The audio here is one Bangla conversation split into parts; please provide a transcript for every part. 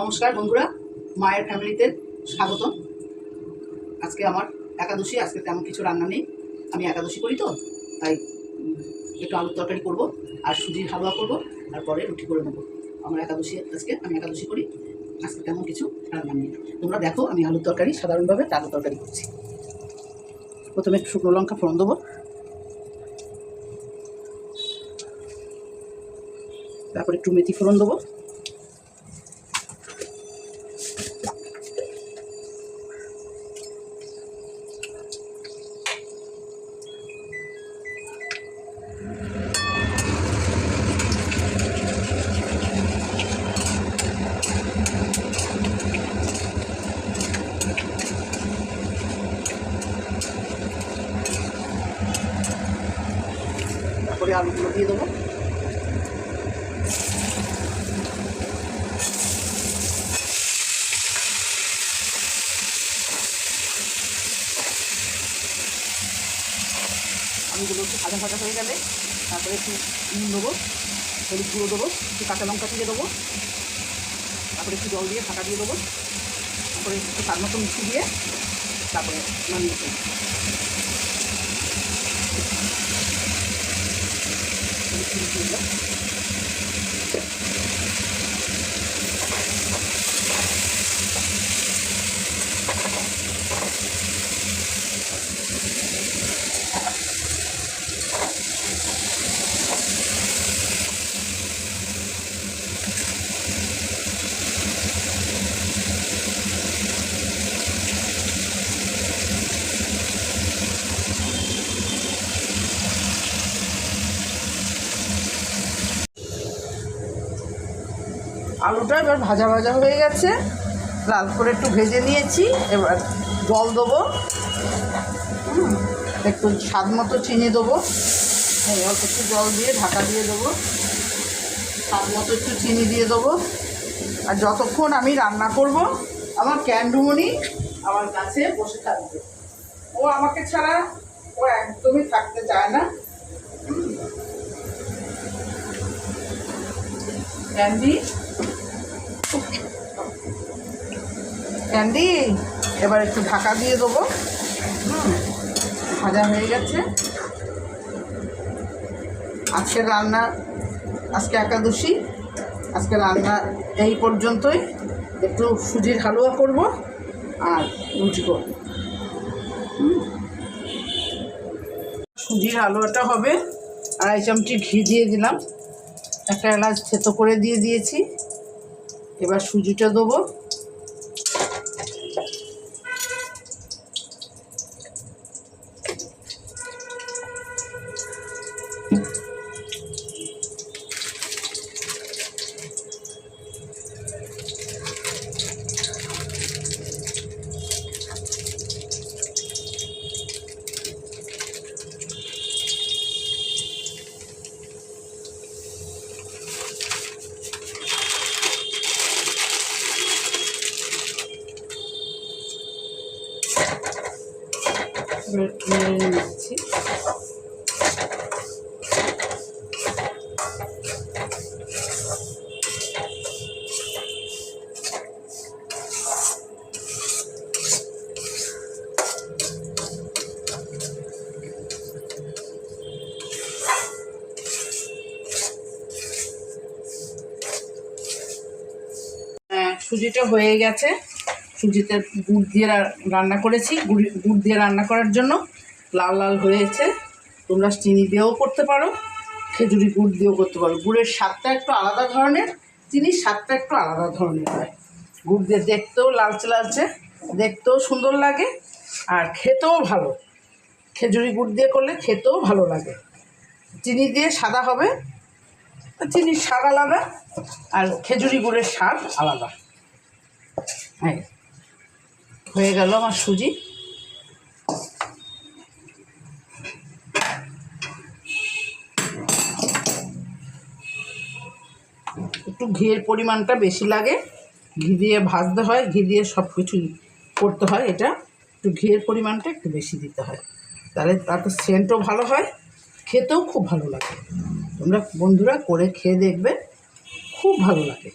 নমস্কার বন্ধুরা, মায়ের ফ্যামিলিতে স্বাগত। আজকে আমার একাদশী, আজকে তেমন কিছু রান্না নেই। আমি একাদশী করি তো, তাই একটু আলুর তরকারি করবো আর সুজির হালুয়া করবো, আর পরে রুটি করে নেবো। আমার একাদশী, আজকে আমি একাদশী করি, আজকে তেমন কিছু রান্না নেই। তোমরা দেখো, আমি আলুর তরকারি সাধারণভাবে আলুর তরকারি করছি। প্রথমে শুকনো লঙ্কা ফোড়ন দেবো, তারপরে একটু মেথি ফোড়ন দেবো, তারপরে আলুগুলো দিয়ে দেবো। আলুগুলো একটু ভাজা ভাজা হয়ে গেলে তারপরে একটু নুন দেবো, হলুদ গুঁড়ো দেবো, একটু কাঁচা লঙ্কা দিয়ে দেবো, তারপরে একটু জল দিয়ে ঢাকা দিয়ে দেবো, তারপরে একটু তার মতো মিষ্টি দিয়ে তারপরে নামিয়ে দেবো। আলুটা এবার ভাজা ভাজা হয়ে গেছে, লাল করে একটু ভেজে নিয়েছি। এবার জল দেবো, একটু স্বাদ মতো চিনি দেবো, অল্প একটু জল দিয়ে ঢাকা দিয়ে দেবো, স্বাদ মতো একটু চিনি দিয়ে দেবো। আর যতক্ষণ আমি রান্না করব, আমার ক্যান্ডুমণি আমার কাছে বসে থাকবে। ও আমাকে ছাড়া ও একদমই থাকতে চায় না। ক্যান্ডি, ক্যান্ডি, এবার একটু ঢাকা দিয়ে দেবো। ভাজা হয়ে গেছে। আজকের রান্না, আজকে একাদশী, আজকে রান্না এই পর্যন্তই। একটু সুজির হালুয়া করব আর রুটি করব। সুজির হালুয়াটা হবে, 2.5 চামচি ঘি দিয়ে দিলাম, একটা এলাচ থেতো করে দিয়ে দিয়েছি। এবার সুজিটা দেবো, নেড়ে নিচ্ছি। সুজিটা হয়ে গেছে। সুজিতে গুড় দিয়ে রান্না করেছি। গুড় দিয়ে রান্না করার জন্য লাল লাল হয়েছে। তোমরা চিনি দিয়েও করতে পারো, খেজুরি গুড় দিয়েও করতে পারো। গুড়ের স্বাদটা একটু আলাদা ধরনের, চিনির স্বাদটা একটু আলাদা ধরনের হয়। গুড় দিয়ে দেখতেও লালচে লালচে, দেখতেও সুন্দর লাগে আর খেতেও ভালো। খেজুরি গুড় দিয়ে করলে খেতেও ভালো লাগে। চিনি দিয়ে সাদা হবে, চিনির স্বাদ আলাদা আর খেজুরি গুড়ের স্বাদ আলাদা। হ্যাঁ, হয়ে গেল আমার সুজি। একটু ঘিয়ের পরিমাণটা বেশি লাগে, ঘি দিয়ে ভাজতে হয়, ঘি দিয়ে সব কিছু করতে হয়। এটা একটু ঘিয়ের পরিমাণটা একটু বেশি দিতে হয়, তাহলে তাতে সেন্টও ভালো হয়, খেতেও খুব ভালো লাগে। তোমরা বন্ধুরা করে খেয়ে দেখবে, খুব ভালো লাগে।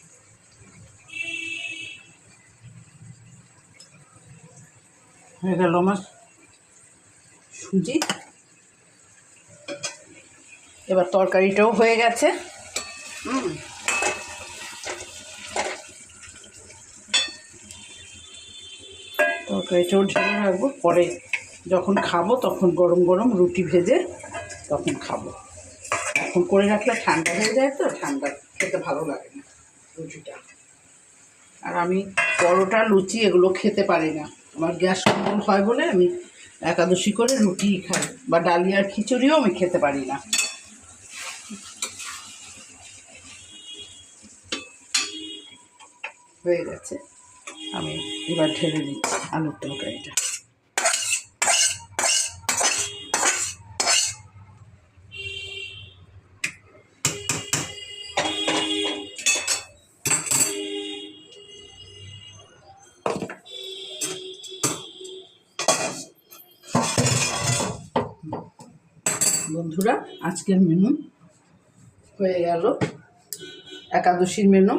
হয়ে গেল আমার সুজি। এবার তরকারিটাও হয়ে গেছে। তরকারিটাও ঢেলে রাখবো, পরে যখন খাবো তখন গরম গরম রুটি ভেজে তখন খাবো। এখন করে রাখলে ঠান্ডা হয়ে যায়, তো ঠান্ডা খেতে ভালো লাগে না রুটিটা। আর আমি পরোটা লুচি এগুলো খেতে পারি না, আমার গ্যাস অম্বল হয় বলে আমি একাদশী করে রুটিই খাই, বা ডালিয়ার খিচুড়িও আমি খেতে পারি না। হয়ে গেছে, আমি এবার ঢেলে দিচ্ছি আলুর তরকারিটা। বন্ধুরা, আজকের মেনু হয়ে গেল, একাদশীর মেনু।